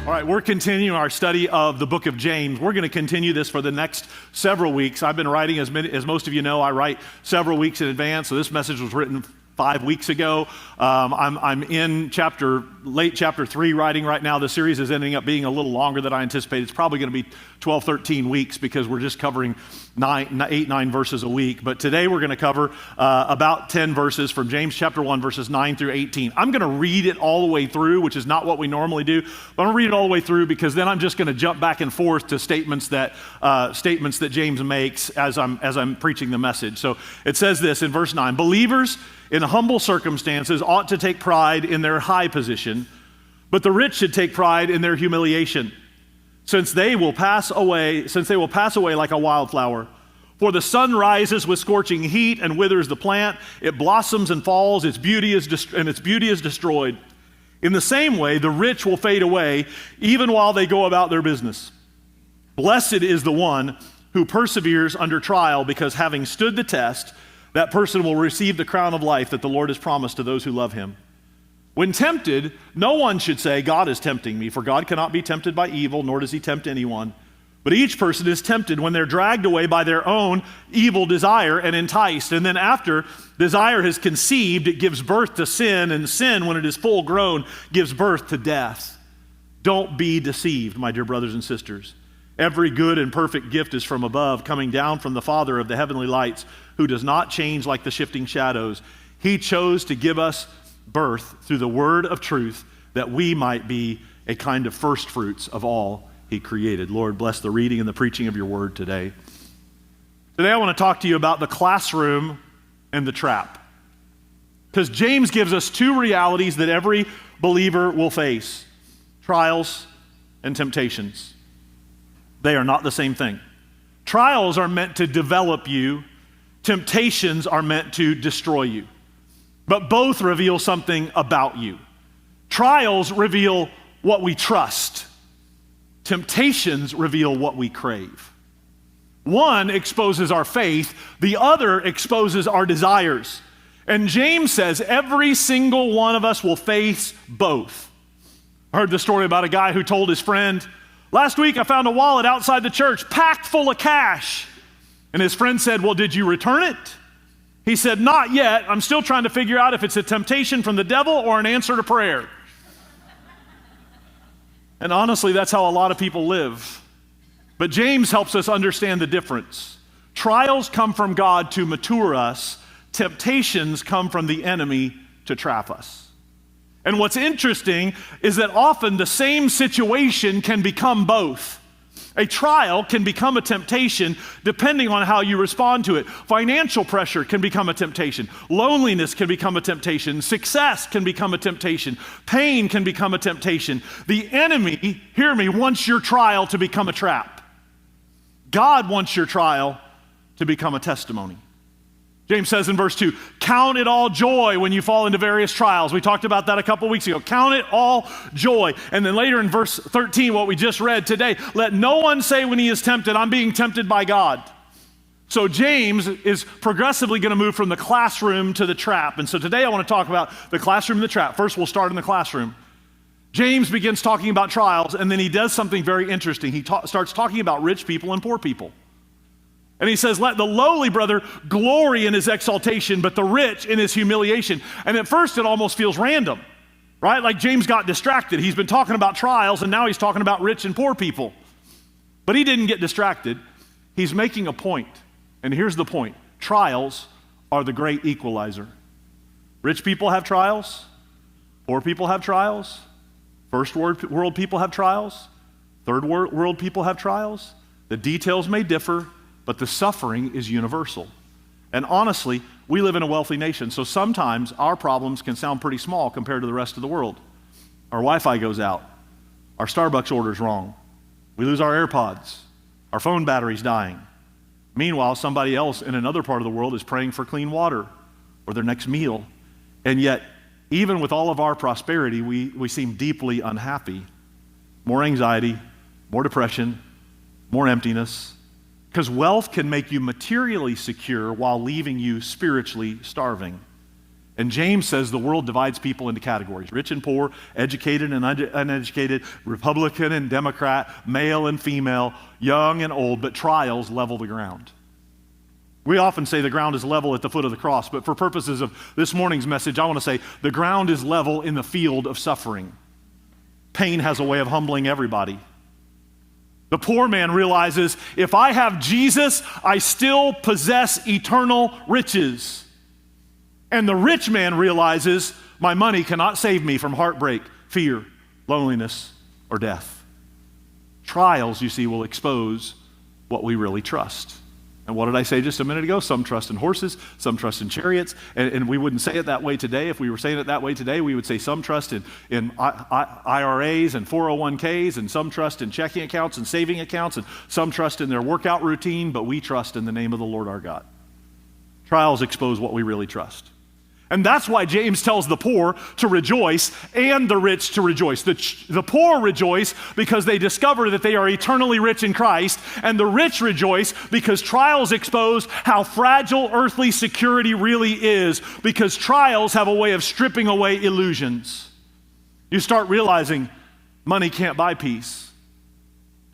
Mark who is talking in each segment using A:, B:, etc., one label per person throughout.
A: All right, we're continuing our study of the book of James. We're going to continue this for the next several weeks. I've been writing, as most of you know, I write several weeks in advance, so this message was written 5 weeks ago. I'm in late chapter 3 writing right now. The series is ending up being a little longer than I anticipated. It's probably going to be 12, 13 weeks because we're just covering 9 verses a week. But today we're going to cover about 10 verses from James chapter 1, verses 9 through 18. I'm going to read it all the way through, which is not what we normally do. But I'm going to read it all the way through because then I'm just going to jump back and forth to statements that James makes as I'm preaching the message. So it says this in verse 9, believers in humble circumstances ought to take pride in their high position, but the rich should take pride in their humiliation, since they will pass away like a wildflower. For the sun rises with scorching heat and withers the plant. It blossoms and falls, its beauty is destroyed. In the same way, the rich will fade away even while they go about their business. Blessed is the one who perseveres under trial, because having stood the test, that person will receive the crown of life that the Lord has promised to those who love him. When tempted, no one should say, God is tempting me, for God cannot be tempted by evil, nor does he tempt anyone. But each person is tempted when they're dragged away by their own evil desire and enticed. And then after desire has conceived, it gives birth to sin, and sin, when it is full grown, gives birth to death. Don't be deceived, my dear brothers and sisters. Every good and perfect gift is from above, coming down from the Father of the heavenly lights, who does not change like the shifting shadows. He chose to give us birth through the word of truth, that we might be a kind of first fruits of all he created. Lord, bless the reading and the preaching of your word today. Today I want to talk to you about the classroom and the trap. Because James gives us two realities that every believer will face: trials and temptations. They are not the same thing. Trials are meant to develop you. Temptations are meant to destroy you. But both reveal something about you. Trials reveal what we trust. Temptations reveal what we crave. One exposes our faith, the other exposes our desires. And James says every single one of us will face both. I heard the story about a guy who told his friend, last week I found a wallet outside the church packed full of cash. And his friend said, well, did you return it? He said, not yet. I'm still trying to figure out if it's a temptation from the devil or an answer to prayer. And honestly, that's how a lot of people live. But James helps us understand the difference. Trials come from God to mature us. Temptations come from the enemy to trap us. And what's interesting is that often the same situation can become both. A trial can become a temptation depending on how you respond to it. Financial pressure can become a temptation. Loneliness can become a temptation. Success can become a temptation. Pain can become a temptation. The enemy, hear me, wants your trial to become a trap. God wants your trial to become a testimony. James says in verse 2, count it all joy when you fall into various trials. We talked about that a couple weeks ago. Count it all joy. And then later in verse 13, what we just read today, let no one say when he is tempted, I'm being tempted by God. So James is progressively going to move from the classroom to the trap. And so today I want to talk about the classroom and the trap. First, we'll start in the classroom. James begins talking about trials, and then he does something very interesting. He starts talking about rich people and poor people. And he says, let the lowly brother glory in his exaltation, but the rich in his humiliation. And at first it almost feels random, right? Like James got distracted. He's been talking about trials, and now he's talking about rich and poor people. But he didn't get distracted. He's making a point. And here's the point. Trials are the great equalizer. Rich people have trials. Poor people have trials. First world people have trials. Third world people have trials. The details may differ, but the suffering is universal. And honestly, we live in a wealthy nation, so sometimes our problems can sound pretty small compared to the rest of the world. Our Wi-Fi goes out. Our Starbucks order's wrong. We lose our AirPods. Our phone battery's dying. Meanwhile, somebody else in another part of the world is praying for clean water or their next meal. And yet, even with all of our prosperity, we seem deeply unhappy. More anxiety, more depression, more emptiness. Because wealth can make you materially secure while leaving you spiritually starving. And James says the world divides people into categories: rich and poor, educated and uneducated, Republican and Democrat, male and female, young and old, but trials level the ground. We often say the ground is level at the foot of the cross, but for purposes of this morning's message, I want to say the ground is level in the field of suffering. Pain has a way of humbling everybody. The poor man realizes, if I have Jesus, I still possess eternal riches. And the rich man realizes, my money cannot save me from heartbreak, fear, loneliness, or death. Trials, you see, will expose what we really trust. And what did I say just a minute ago? Some trust in horses, some trust in chariots, and we wouldn't say it that way today. If we were saying it that way today, we would say some trust in IRAs and 401ks, and some trust in checking accounts and saving accounts, and some trust in their workout routine, but we trust in the name of the Lord our God. Trials expose what we really trust. And that's why James tells the poor to rejoice and the rich to rejoice. The poor rejoice because they discover that they are eternally rich in Christ, and the rich rejoice because trials expose how fragile earthly security really is, because trials have a way of stripping away illusions. You start realizing money can't buy peace.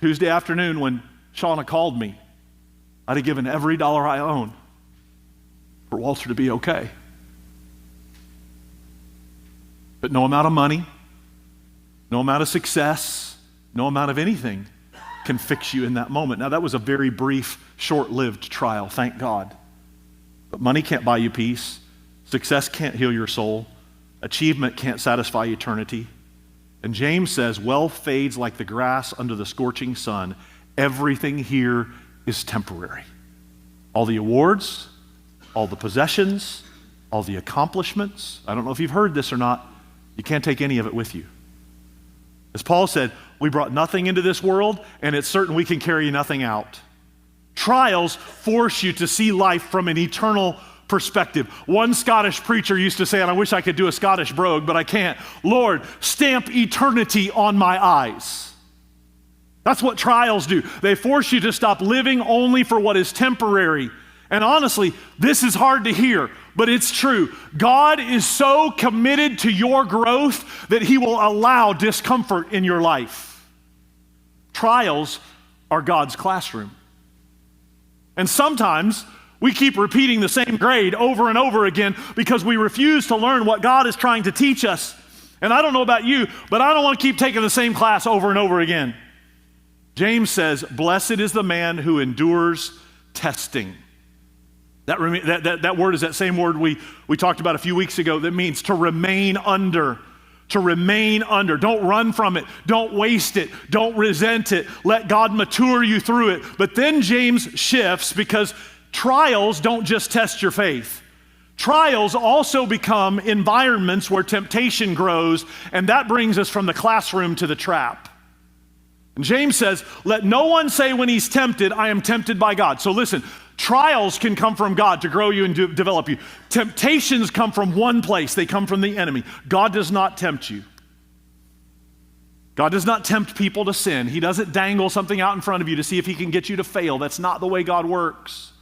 A: Tuesday afternoon when Shauna called me, I'd have given every dollar I own for Walter to be okay. But no amount of money, no amount of success, no amount of anything can fix you in that moment. Now, that was a very brief, short-lived trial, thank God. But money can't buy you peace. Success can't heal your soul. Achievement can't satisfy eternity. And James says, wealth fades like the grass under the scorching sun. Everything here is temporary. All the awards, all the possessions, all the accomplishments. I don't know if you've heard this or not. You can't take any of it with you. As Paul said, we brought nothing into this world, and it's certain we can carry nothing out. Trials force you to see life from an eternal perspective. One Scottish preacher used to say, and I wish I could do a Scottish brogue, but I can't, Lord, stamp eternity on my eyes. That's what trials do. They force you to stop living only for what is temporary. And honestly, this is hard to hear, but it's true. God is so committed to your growth that he will allow discomfort in your life. Trials are God's classroom. And sometimes we keep repeating the same grade over and over again because we refuse to learn what God is trying to teach us. And I don't know about you, but I don't want to keep taking the same class over and over again. James says, blessed is the man who endures testing. That word is that same word we talked about a few weeks ago that means to remain under. To remain under. Don't run from it. Don't waste it. Don't resent it. Let God mature you through it. But then James shifts because trials don't just test your faith. Trials also become environments where temptation grows, and that brings us from the classroom to the trap. And James says, let no one say when he's tempted, I am tempted by God. So listen, trials can come from God to grow you and develop you. Temptations come from one place. They come from the enemy. God does not tempt you. God does not tempt people to sin. He doesn't dangle something out in front of you to see if he can get you to fail. That's not the way God works.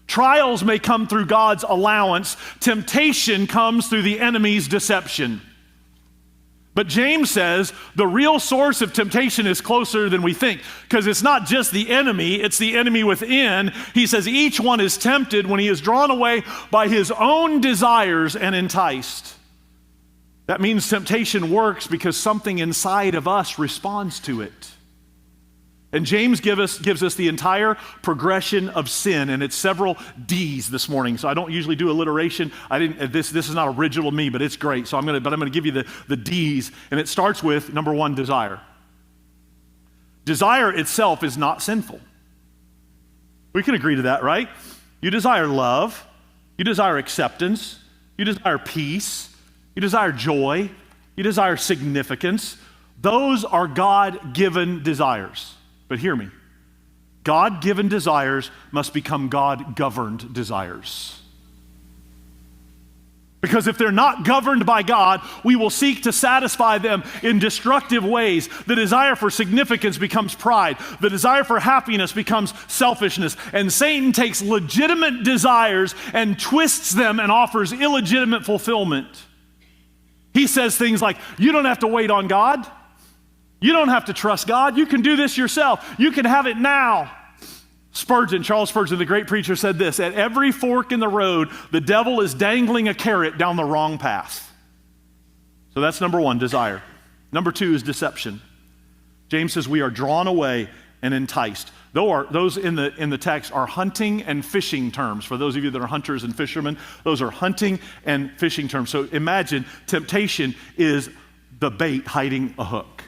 A: Trials may come through God's allowance. Temptation comes through the enemy's deception. But James says the real source of temptation is closer than we think, because it's not just the enemy, it's the enemy within. He says each one is tempted when he is drawn away by his own desires and enticed. That means temptation works because something inside of us responds to it. And James gives us the entire progression of sin, and it's several D's this morning. So I don't usually do alliteration. This is not original to me, but it's great. So I'm going to give you the D's, and it starts with number one, desire. Desire itself is not sinful. We can agree to that, right? You desire love, you desire acceptance, you desire peace, you desire joy, you desire significance. Those are God-given desires. But hear me, God-given desires must become God-governed desires. Because if they're not governed by God, we will seek to satisfy them in destructive ways. The desire for significance becomes pride. The desire for happiness becomes selfishness. And Satan takes legitimate desires and twists them and offers illegitimate fulfillment. He says things like, you don't have to wait on God. You don't have to trust God. You can do this yourself. You can have it now. Charles Spurgeon, the great preacher, said this: at every fork in the road, the devil is dangling a carrot down the wrong path. So that's number one, desire. Number two is deception. James says we are drawn away and enticed. Those in the text are hunting and fishing terms. For those of you that are hunters and fishermen, those are hunting and fishing terms. So imagine temptation is the bait hiding a hook.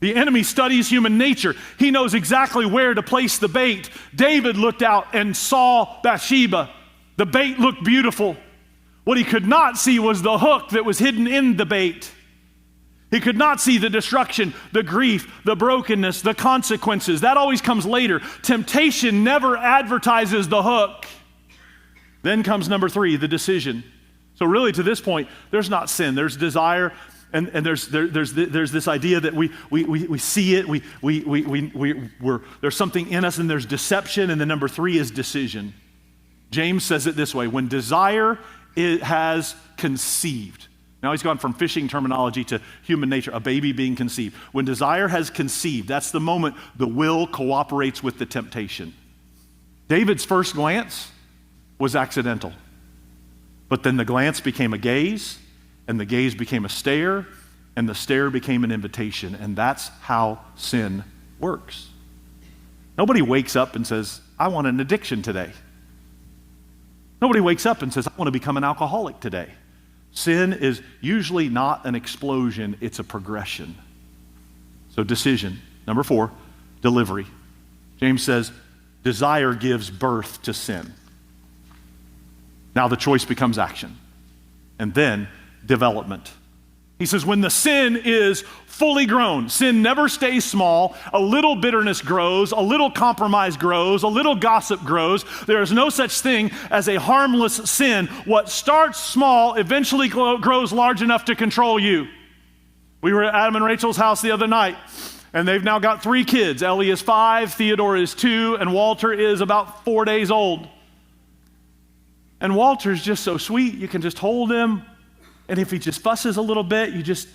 A: The enemy studies human nature. He knows exactly where to place the bait. David looked out and saw Bathsheba. The bait looked beautiful. What he could not see was the hook that was hidden in the bait. He could not see the destruction, the grief, the brokenness, the consequences. That always comes later. Temptation never advertises the hook. Then comes number three, the decision. So really to this point, there's not sin. There's desire. And there's this idea that we see it, there's something in us, and there's deception, and then number three is decision. James says it this way: when desire has conceived. Now he's gone from fishing terminology to human nature, a baby being conceived. When desire has conceived, that's the moment the will cooperates with the temptation. David's first glance was accidental, but then the glance became a gaze, and the gaze became a stare, and the stare became an invitation. And that's how sin works. Nobody wakes up and says, I want an addiction today. Nobody wakes up and says, I want to become an alcoholic today. Sin is usually not an explosion, it's a progression. So decision. Number four, delivery. James says, desire gives birth to sin. Now the choice becomes action. And then development. He says when the sin is fully grown, sin never stays small. A little bitterness grows, a little compromise grows, a little gossip grows. There is no such thing as a harmless sin. What starts small eventually grows large enough to control you. We were at Adam and Rachel's house the other night, and they've now got 3 kids. Ellie is 5, Theodore is 2, and Walter is about 4 days old. And Walter's just so sweet. You can just hold him. And if he just fusses a little bit, you just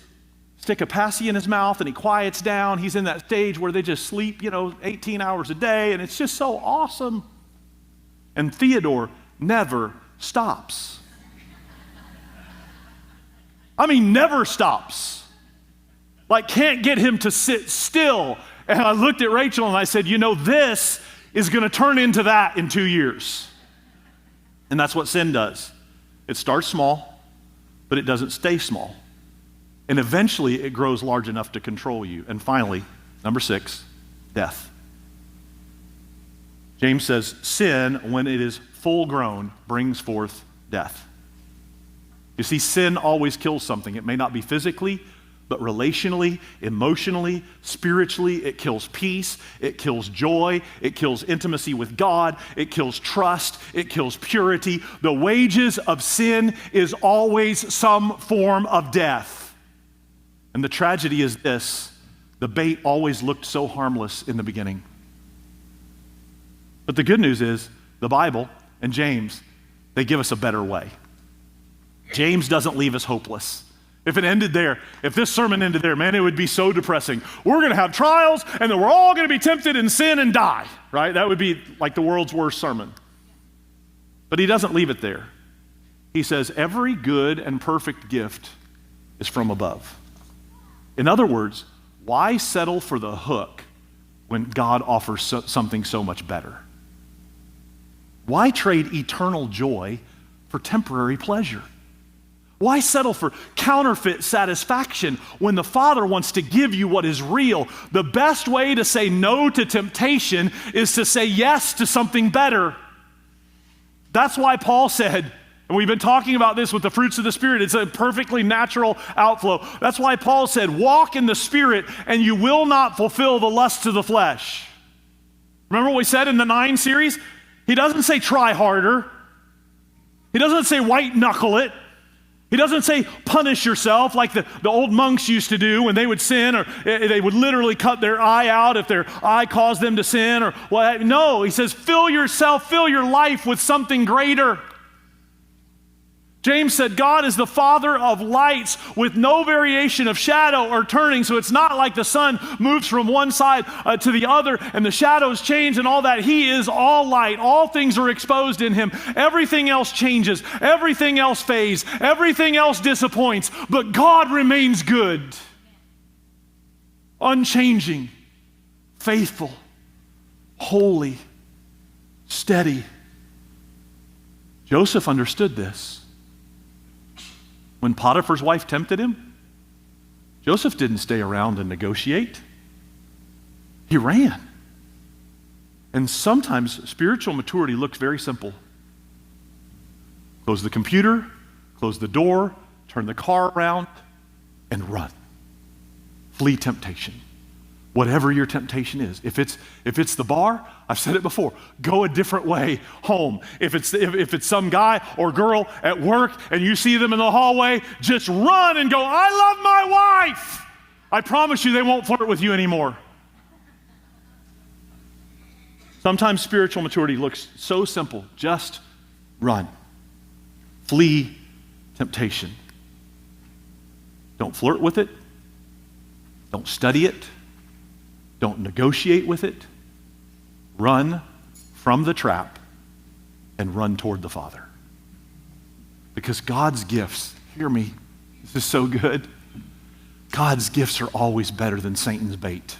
A: stick a passy in his mouth and he quiets down. He's in that stage where they just sleep, 18 hours a day, and it's just so awesome. And Theodore never stops. I mean, never stops. Like, can't get him to sit still. And I looked at Rachel and I said, this is going to turn into that in 2 years. And that's what sin does. It starts small, but it doesn't stay small. And eventually it grows large enough to control you. And finally, number 6, death. James says, sin, when it is full grown, brings forth death. You see, sin always kills something. It may not be physically, but relationally, emotionally, spiritually, it kills peace, it kills joy, it kills intimacy with God, it kills trust, it kills purity. The wages of sin is always some form of death. And the tragedy is this: the bait always looked so harmless in the beginning. But the good news is, the Bible and James, they give us a better way. James doesn't leave us hopeless. If it ended there, if this sermon ended there, man, it would be so depressing. We're going to have trials, and then we're all going to be tempted in sin and die, right? That would be like the world's worst sermon. But he doesn't leave it there. He says, every good and perfect gift is from above. In other words, why settle for the hook when God offers something so much better? Why trade eternal joy for temporary pleasure? Why settle for counterfeit satisfaction when the Father wants to give you what is real? The best way to say no to temptation is to say yes to something better. That's why Paul said, and we've been talking about this with the fruits of the Spirit, it's a perfectly natural outflow. That's why Paul said, walk in the Spirit and you will not fulfill the lusts of the flesh. Remember what we said in the 9 series? He doesn't say try harder. He doesn't say white knuckle it. He doesn't say punish yourself like the old monks used to do when they would sin, or they would literally cut their eye out if their eye caused them to sin, or what. No, he says fill your life with something greater. James said God is the Father of lights with no variation of shadow or turning. So it's not like the sun moves from one side to the other and the shadows change and all that. He is all light. All things are exposed in him. Everything else changes. Everything else fades. Everything else disappoints. But God remains good, unchanging, faithful, holy, steady. Joseph understood this. When Potiphar's wife tempted him, Joseph didn't stay around and negotiate. He ran. And sometimes spiritual maturity looks very simple. Close the computer, close the door, turn the car around, and run. Flee temptation. Whatever your temptation is. If it's the bar, I've said it before, go a different way home. If it's some guy or girl at work and you see them in the hallway, just run and go, I love my wife. I promise you they won't flirt with you anymore. Sometimes spiritual maturity looks so simple. Just run. Flee temptation. Don't flirt with it. Don't study it. Don't negotiate with it. Run from the trap and run toward the Father. Because God's gifts, hear me, this is so good. God's gifts are always better than Satan's bait.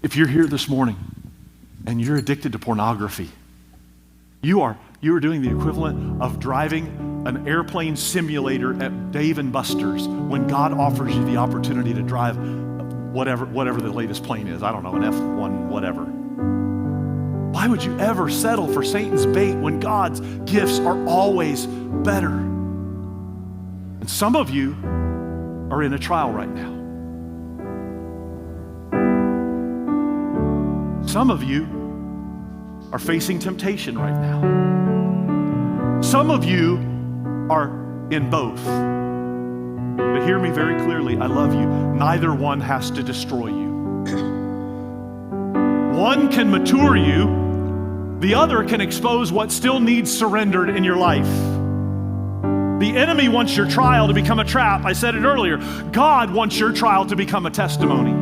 A: If you're here this morning and you're addicted to pornography, you are doing the equivalent of driving an airplane simulator at Dave & Buster's when God offers you the opportunity to drive whatever the latest plane is. I don't know, an F1 whatever. Why would you ever settle for Satan's bait when God's gifts are always better? And some of you are in a trial right now. Some of you are facing temptation right now. Some of you are in both. But hear me very clearly, I love you. Neither one has to destroy you. One can mature you, the other can expose what still needs surrendered in your life. The enemy wants your trial to become a trap. I said it earlier. God wants your trial to become a testimony.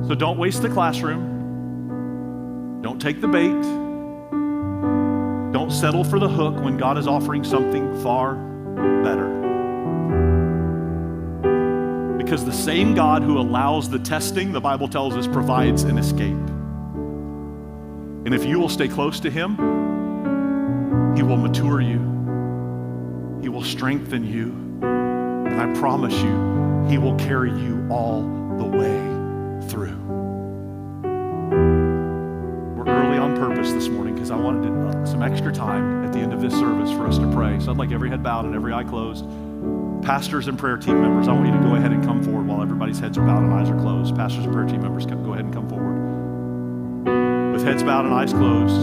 A: So don't waste the classroom. Don't take the bait. Don't settle for the hook when God is offering something far better. Because the same God who allows the testing, the Bible tells us, provides an escape. And if you will stay close to him, he will mature you. He will strengthen you. And I promise you, he will carry you all the way through. We're early on purpose this morning because I wanted some extra time at the end of this service for us to pray. So I'd like every head bowed and every eye closed. Pastors and prayer team members, I want you to go ahead and come forward while everybody's heads are bowed and eyes are closed. Pastors and prayer team members, go ahead and come forward. With heads bowed and eyes closed,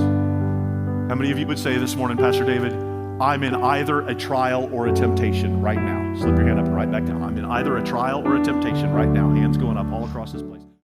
A: how many of you would say this morning, Pastor David, I'm in either a trial or a temptation right now? Slip your hand up and right back down. I'm in either a trial or a temptation right now. Hands going up all across this place.